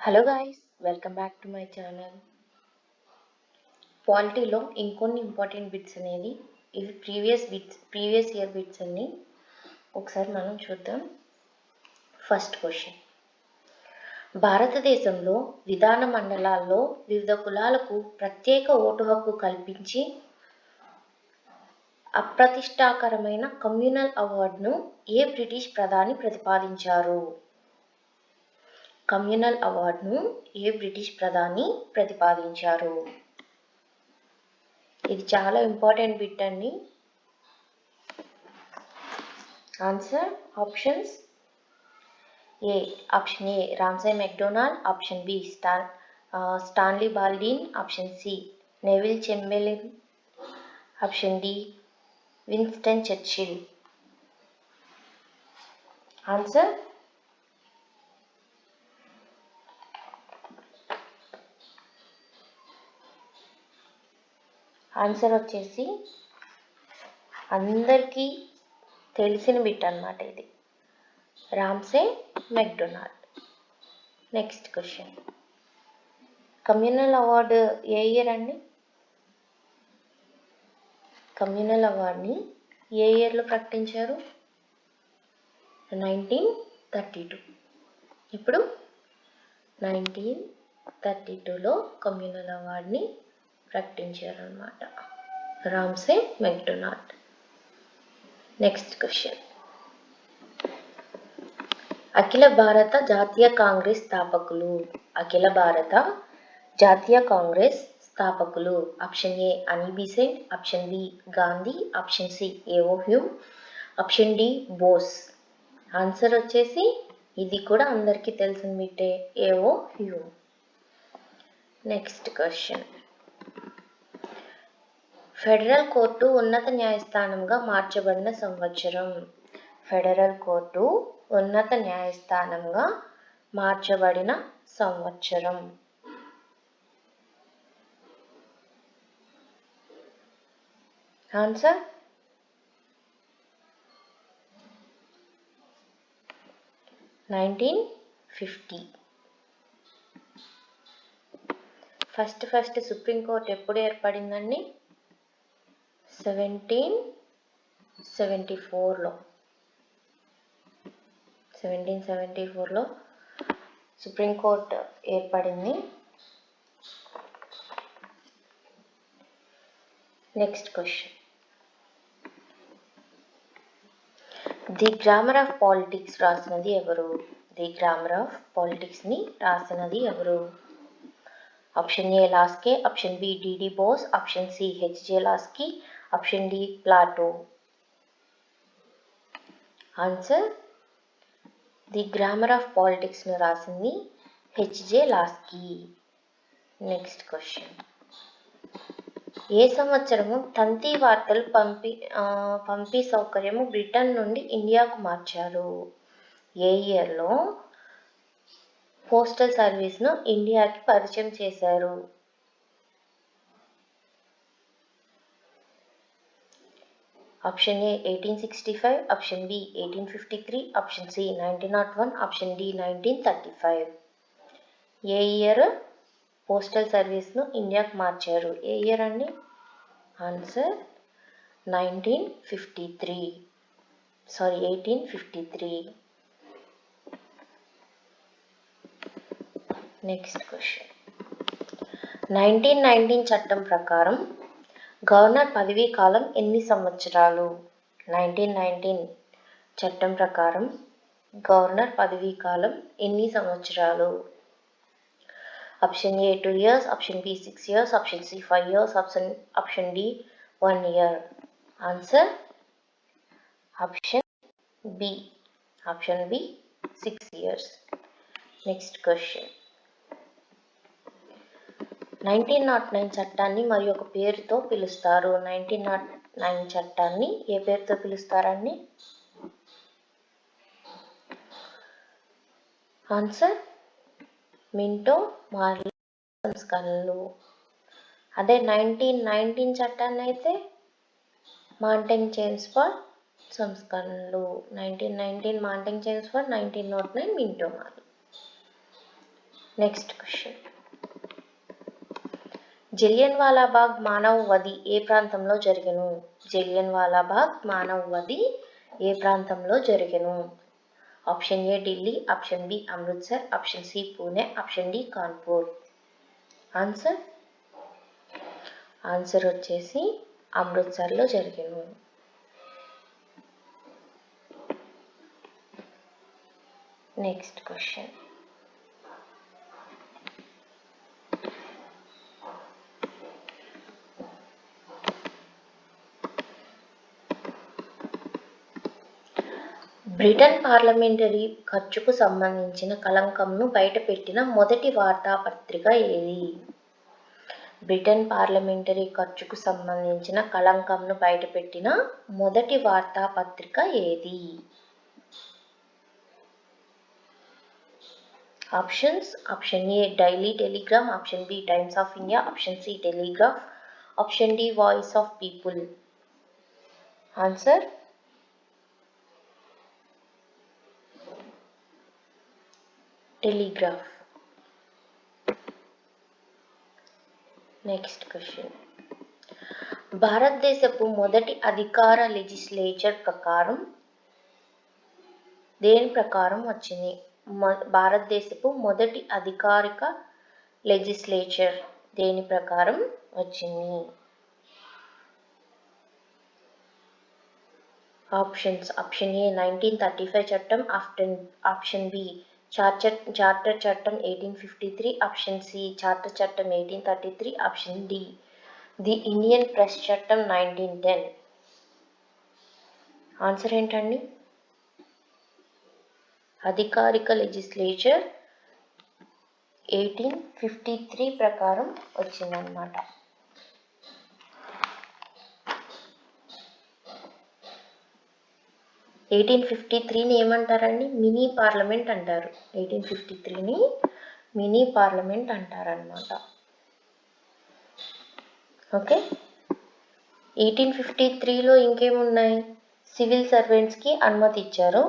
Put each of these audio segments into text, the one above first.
Hello guys, welcome back to my channel. పాలిటీలో ఇంకొన్ని important bits అనేది ఇవి ప్రీవియస్ ఇయర్ బిట్స్ అన్ని ఒకసారి మనం చూద్దాం. ఫస్ట్ క్వశ్చన్, భారతదేశంలో విధాన మండలాల్లో వివిధ కులాలకు ప్రత్యేక ఓటు హక్కు కల్పించి అప్రతిష్టాకరమైన కమ్యూనల్ అవార్డును ఏ బ్రిటిష్ ప్రధాని ప్రతిపాదించారు? కమ్యూనల్ అవార్డును ఏ బ్రిటిష్ ప్రధాని ప్రతిపాదించారు? ఇది చాలా ఇంపార్టెంట్ బిట్ అండి. Answer options option A Ramsay MacDonald, option B Stanley Baldwin, option C Neville Chamberlain, option D Winston Churchill. Answer answer వచ్చేసి అందరికీ తెలిసిన బిట్ అన్నమాట ఇది, Ramsay MacDonald. Next question, communal award ఏ ఇయర్ అండి? కమ్యూనల్ అవార్డుని ఏ ఇయర్లో ప్రకటించారు? 1932. ఇప్పుడు 1932లో కమ్యూనల్ అవార్డుని ప్రకటించారు అన్నమాట, రామ్సే మెక్డొనాల్డ్. నెక్స్ట్ క్వశ్చన్, అఖిల భారత జాతీయ కాంగ్రెస్ స్థాపకులు. అఖిల భారత జాతీయ కాంగ్రెస్ స్థాపకులు. Option A Annie Besant, option B Gandhi, option C AO Hume, option D Bose. Answer వచ్చేసి ఇది కూడా అందరికీ తెలిసిన బిట్టే, AO Hume. Next question, federal court ఉన్నత న్యాయస్థానంగా మార్చబడిన సంవత్సరం. ఫెడరల్ కోర్టు ఉన్నత న్యాయస్థానంగా మార్చబడిన సంవత్సరం. ఆన్సర్ 1950. ఫస్ట్ సుప్రీంకోర్టు ఎప్పుడు ఏర్పడిందండి? 1774లో. 1774లో సుప్రీంకోర్టు ఏర్పడింది. Next question, the grammar of politics రాసినది ఎవరు? ది గ్రామర్ ఆఫ్ పాలిటిక్స్ని రాసినది ఎవరు? Option A Laski, option B DD Bose, option C HJ Laski, option D Plato. Answer the grammar of పాలిటిక్స్ను రాసింది హెచ్జే లాస్కీ. నెక్స్ట్ క్వశ్చన్, ఏ సంవత్సరము తంతి వార్తలు పంపి సౌకర్యము బ్రిటన్ నుండి ఇండియాకు మార్చారు? ఏ ఇయర్లో పోస్టల్ సర్వీస్ను ఇండియాకి పరిచయం చేశారు? Option A 1865, option B 1853, option C 1901, option D 1935. ఏ ఇయర్ పోస్టల్ సర్వీస్ను ఇండియాకు మార్చారు? ఏ ఇయర్ అండి? ఆన్సర్ 1853. నెక్స్ట్ క్వశ్చన్, 1919 చట్టం ప్రకారం గవర్నర్ పదవీ కాలం ఎన్ని సంవత్సరాలు? 1919 చట్టం ప్రకారం గవర్నర్ పదవీ కాలం ఎన్ని సంవత్సరాలు? Option A 2 years, option B 6 years, option C 5 years, option D 1 year. Answer option B 6 years. Next question, 1909 చట్టాన్ని మరి ఒక పేరుతో పిలుస్తారు. 1909 చట్టాన్ని ఏ పేరుతో పిలుస్తారండి? ఆన్సర్ మింటో మార్లే సంస్కరణలు. అదే 1919 చట్టాన్ని అయితే మాంటెంగ్ చేమ్స్ఫర్డ్ సంస్కరణలు. 1919 Montagu Chelmsford, 1909 Minto Morley. Next question. Jallianwala Bagh మానవ వధి ఏ ప్రాంతంలో జరిగెను? జలియన్వాలాబాగ్ మానవ వధి ఏ ప్రాంతంలో జరిగెను? Option A Delhi, option B Amritsar, option C Pune, option D Kanpur. Answer వచ్చేసి అమృత్సర్లో జరిగెను. Next question. బ్రిటన్ పార్లమెంటరీ ఖర్చుకు సంబంధించిన కళంకంను బయటపెట్టిన మొదటి వార్తాపత్రిక ఏది? బ్రిటన్ పార్లమెంటరీ ఖర్చుకు సంబంధించిన కళంకంను బయటపెట్టిన మొదటి వార్తాపత్రిక ఏది? Options. Option A Daily Telegram, option B Times of India, option C Telegraph, option D Voice of People. Answer Telegraph. Next question. భారతదేశపు మొదటి అధికార లెజిస్లేచర్ ప్రకారం దేని ప్రకారం వచ్చింది? భారతదేశపు మొదటి అధికారిక లెజిస్లేచర్ దేని ప్రకారం వచ్చింది? ఆప్షన్స్. ఆప్షన్ ఏ 1935 చట్టం, ఆప్షన్ బి చార్టర్ చట్టం 1853, ఆప్షన్ సి చార్టర్ చట్టం 1833, option D the Indian press చట్టం 1910. ఆన్సర్ ఏంటండి? అధికారిక లెజిస్లేచర్ 1853 ప్రకారం వచ్చిందన్నమాట. ని ఏమంటారండి? మినీ పార్లమెంట్ అంటారు. 1853ని మినీ పార్లమెంట్ అంటారనమాట. ఓకే. 1853లో ఇంకేమున్నాయి? సివిల్ సర్వెంట్స్కి అనుమతి ఇచ్చారు.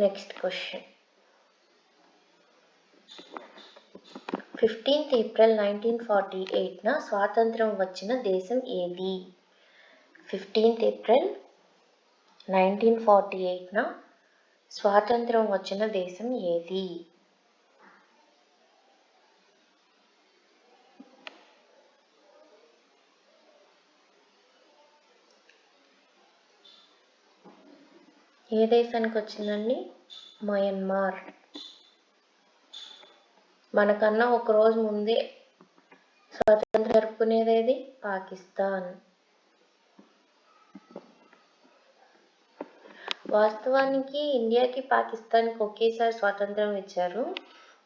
Next question. 15th ఏప్రిల్ 1948న స్వాతంత్రం వచ్చిన దేశం ఏది? 15th ఏప్రిల్ 1948న స్వాతంత్రం వచ్చిన దేశం ఏది? ఏ దేశానికి వచ్చిందండి? మయన్మార్. మనకన్నా ఒకరోజు ముందే స్వాతంత్రం జరుపుకునేది పాకిస్తాన్. వాస్తవానికి ఇండియాకి పాకిస్తాన్కి ఒకేసారి స్వాతంత్రం ఇచ్చారు.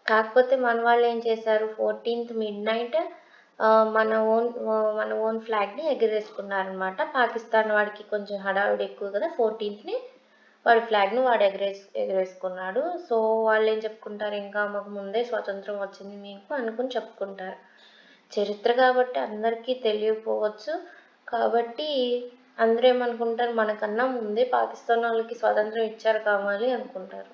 కాకపోతే మన వాళ్ళు ఏం చేశారు? 14th midnight మన ఓన్ ఫ్లాగ్ని ఎగరేసుకున్నారనమాట. పాకిస్తాన్ వాడికి కొంచెం హడావుడి ఎక్కువ కదా, 14th వాడి ఫ్లాగ్ను వాడు ఎగరేసుకున్నాడు. సో వాళ్ళు ఏం చెప్పుకుంటారు? ఇంకా మాకు ముందే స్వాతంత్రం వచ్చింది మీకు అనుకుని చెప్పుకుంటారు. చరిత్ర కాబట్టి అందరికీ తెలియకపోవచ్చు. కాబట్టి అందరూ ఏమనుకుంటారు? మనకన్నా ముందే పాకిస్తాన్ వాళ్ళకి స్వాతంత్రం ఇచ్చారు కావాలి అనుకుంటారు.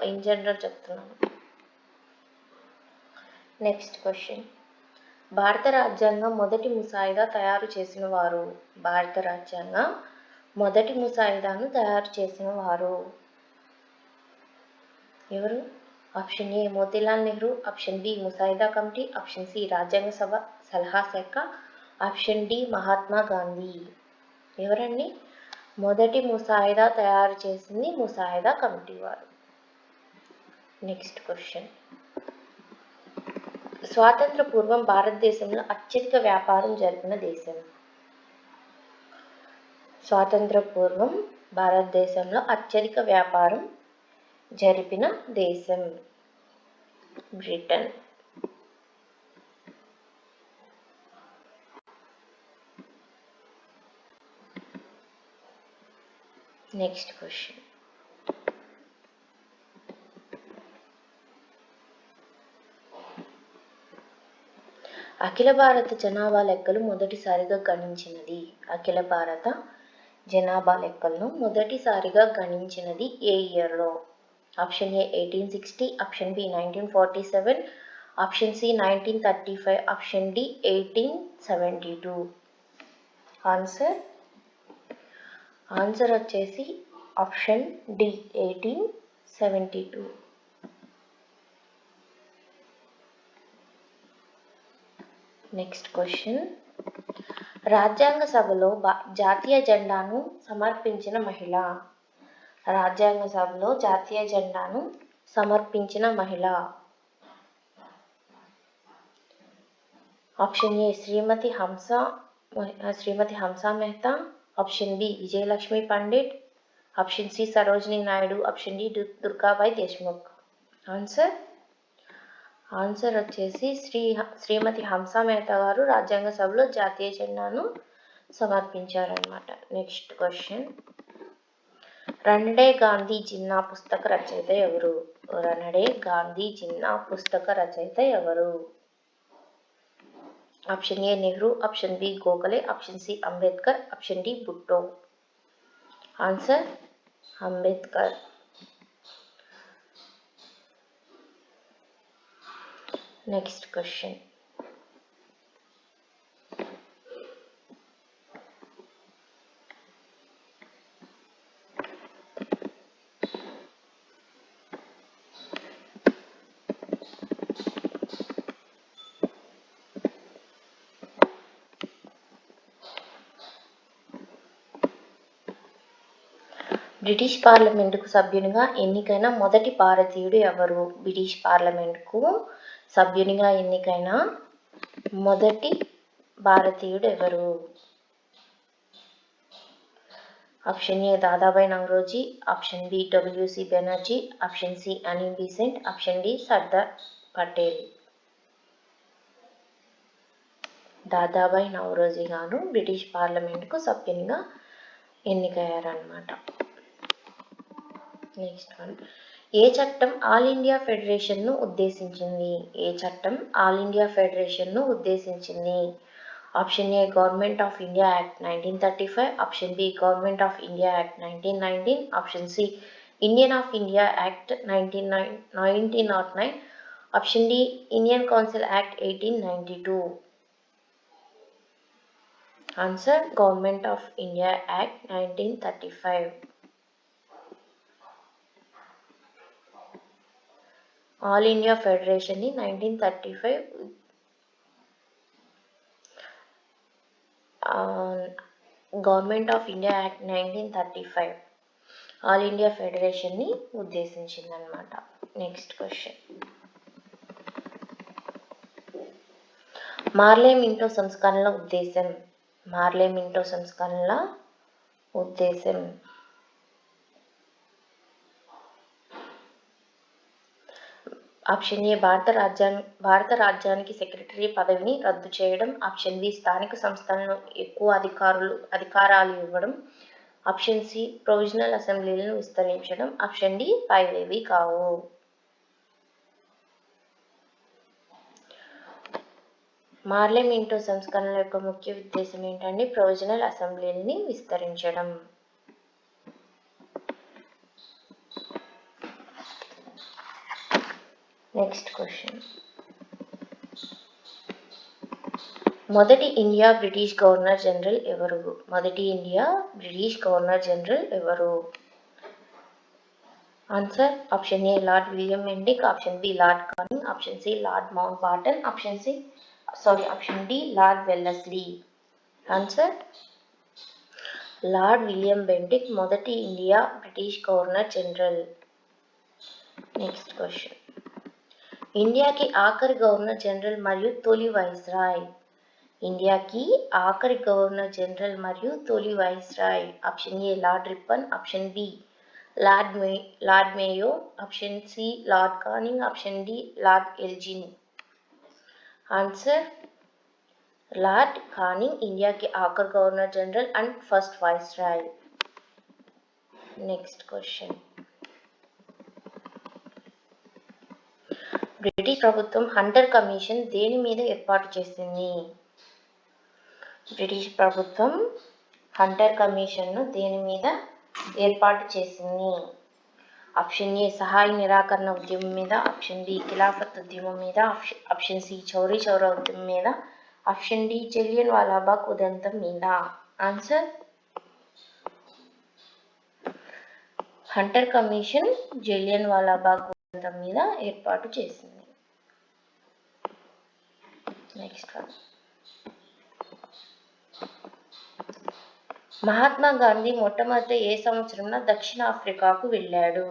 ఇన్ జనరల్ చెప్తున్నాను. Next question. భారత రాజ్యాంగం మొదటి ముసాయిదా తయారు చేసిన వారు? భారత రాజ్యాంగం మొదటి ముసాయిదాను తయారు చేసిన వారు ఎవరు? Option A Motilal Nehru, option B ముసాయిదా కమిటీ, ఆప్షన్ సి రాజ్యాంగ సభ సలహా శాఖ, ఆప్షన్ డి మహాత్మా గాంధీ. ఎవరండి? మొదటి ముసాయిదా తయారు చేసింది ముసాయిదా కమిటీ వారు. Next question. స్వాతంత్ర పూర్వం భారతదేశంలో అత్యధిక వ్యాపారం జరిపిన దేశం? స్వాతంత్ర పూర్వం భారతదేశంలో అత్యధిక వ్యాపారం జరిపిన దేశం బ్రిటన్. Next question. అఖిల భారత జనాభా లెక్కలు మొదటిసారిగా గణించినది? అఖిల భారత జనాభా లెక్కలను మొదటిసారిగా గణించినది ఏ ఇయర్లో? Option A 1860, option B 1947, option C 1935, option D 1872. Answer వచ్చేసి ఆప్షన్ డి 1872. నెక్స్ట్ క్వశ్చన్, రాజ్యాంగ సభలో జాతీయ జెండాను సమర్పించిన మహిళ? రాజ్యాంగ సభలో జాతీయ జెండాను సమర్పించిన మహిళ? Option A Shrimati Hansa Mehta, option B Vijayalakshmi Pandit, option C Sarojini Naidu, option D Durgabai Deshmukh. Answer వచ్చేసి శ్రీమతి హంసా మెహతా గారు రాజ్యాంగ సభలో జాతీయ జెండాను సమర్పించారనమాట. నెక్స్ట్ క్వశ్చన్, రనడే గాంధీ జిన్నా పుస్తక రచయిత ఎవరు? రనడే గాంధీ జిన్నా పుస్తక రచయిత ఎవరు? Option A Nehru, option B Gokhale, option C Ambedkar, option D Bhutto. Answer Ambedkar. Next question, British పార్లమెంటుకు సభ్యునిగా ఎన్నికైన మొదటి భారతీయుడు ఎవరు? బ్రిటిష్ పార్లమెంటుకు సభ్యునిగా ఎన్నికైన మొదటి భారతీయుడు ఎవరు? Option A Dadabhai Naoroji, option B WC Banerjee, option C Annie Besant, option D Sardar Patel. Dadabhai Naoroji గారు బ్రిటిష్ పార్లమెంటుకు సభ్యునిగా ఎన్నికయ్యారన్నమాట. నెక్స్ట్ వన్, ఏ చట్టం ఆల్ ఇండియా ఫెడరేషన్ను ఉద్దేశించింది? ఏ చట్టం ఆల్ ఇండియా ఫెడరేషన్ను ఉద్దేశించింది? Option A government of India act 1935, option B government of India act 1919, option C Indian of India act 1909, option D Indian council act 1892. Answer government of India act 1935. All India ఫెడరేషన్ని 1935 government of India act 1935 all India ఫెడరేషన్ని ఉద్దేశించిందనమాట. Next question, Morley Minto సంస్కరణల ఉద్దేశం? మార్లే Minto సంస్కరణల ఉద్దేశం option A భారత రాజ్యానికి secretary పదవిని రద్దు చేయడం, ఆప్షన్ బి స్థానిక సంస్థలను ఎక్కువ అధికారాలు ఇవ్వడం, ఆప్షన్ సి ప్రొవిజనల్ అసెంబ్లీలను విస్తరించడం, ఆప్షన్ డి పైవేవి కావు. మార్లే మింటో సంస్కరణల యొక్క ముఖ్య ఉద్దేశం ఏంటంటే ప్రొవిజనల్ అసెంబ్లీని విస్తరించడం. నెక్స్ట్ క్వశ్చన్, మొదటి ఇండియా బ్రిటిష్ గవర్నర్ జనరల్ ఎవరు? మొదటి ఇండియా బ్రిటిష్ గవర్నర్ జనరల్ ఎవరు? Answer option A Lord William Bentinck, option B Lord Canning, option C Lord Mountbatten, option D Lord Wellesley. Answer Lord William Bentinck మొదటి India British governor general. Next question, ఇండియాకి ఆఖరి governor general మరియు తొలి viceroy? ఇండియాకి ఆఖరి governor general మరియు తొలి viceroy. Option A Lord Ripon, option B Lord Mayo, option C Lord Canning, option D Lord Elgin. Answer Lord Canning ఇండియాకి ఆఖరి governor general and first viceroy. Next question, British ప్రభుత్వం Hunter commission దేని మీద ఏర్పాటు చేసింది? British ప్రభుత్వం Hunter కమిషన్ను దేని మీద ఏర్పాటు చేసింది? ఆప్షన్ ఏ సహాయ నిరాకరణ ఉద్యమం మీద, ఆప్షన్ బి ఖిలాఫత్ ఉద్యమం మీద, ఆప్షన్ సి చౌరీ చౌరా ఉద్యమం మీద, ఆప్షన్ డి జలియన్ వాలాబాగ్ ఉదంతం మీద. Answer Hunter commission Jallian Walabagh ఉదంతం మీద ఏర్పాటు చేసింది. Next one. మహాత్మా గాంధీ మొట్టమొదట ఏ సంవత్సరంలో దక్షిణాఫ్రికాకు వెళ్ళాడు?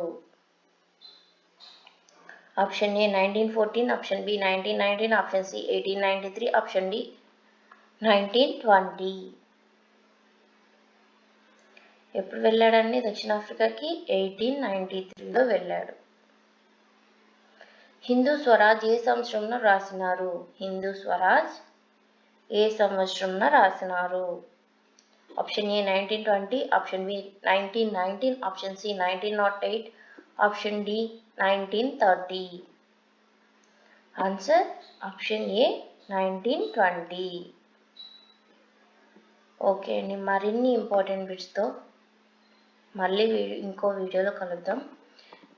Option A 1914, option B 1919, option C 1893, option D 1920. ఎప్పుడు వెళ్ళాడండి దక్షిణాఫ్రికాకి? 1893లో వెళ్ళాడు. హిందూ స్వరాజ్ ఏ సంవత్సరంలో రాసినారు? హిందూ స్వరాజ్ ఏ సంవత్సరంలో రాసినారు? Option A 1920, option B 1919, option C 1908, option D 1930. Answer option A 1920. Okay అండి, మరిన్ని ఇంపార్టెంట్ బిట్స్తో మళ్ళీ ఇంకో వీడియోలో కలుద్దాం.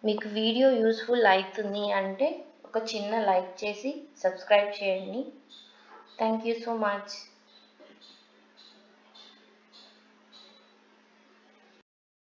మీకు వీడియో యూస్ఫుల్ అవుతుంది అంటే ఒక చిన్న లైక్ చేసి సబ్స్క్రైబ్ చేయండి. Thank you so much.